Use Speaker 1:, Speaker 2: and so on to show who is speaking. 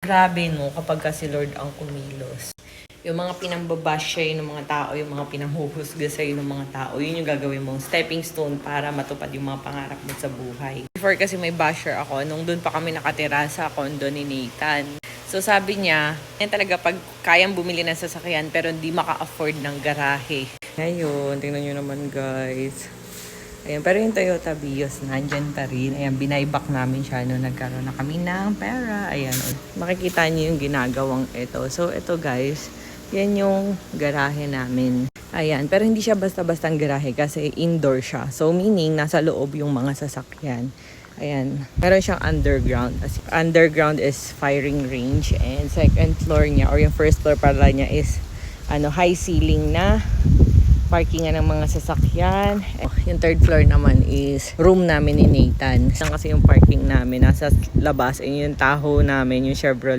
Speaker 1: Grabe no, kapag ka si Lord ang kumilos. Yung mga pinambabash sa'yo ng mga tao, yung mga pinanghuhusga sa'yo ng mga tao, yun yung gagawin mong stepping stone para matupad yung mga pangarap mo sa buhay. Before kasi may basher ako, nung doon pa kami nakatira sa condo ni Nathan. So sabi niya, yan talaga pag kayang bumili ng sasakyan pero hindi maka-afford ng garahe. Ngayon, tingnan nyo naman guys. Ayan, pero yung Toyota Vios, nandyan pa rin. Ayan, binayback namin siya nung nagkaroon na kami ng pera. Ayan, makikita niyo yung ginagawang ito. So, ito guys, yan yung garahe namin. Ayan, pero hindi siya basta-bastang garahe kasi indoor siya. So, meaning, nasa loob yung mga sasakyan. Ayan, meron siyang underground. As underground is firing range. And second floor niya, or yung first floor pala niya is high ceiling na parkingan ng mga sasakyan. Yung third floor naman is room namin ni Nathan. Kasi yung parking namin nasa labas, yung taho namin, yung Chevrolet.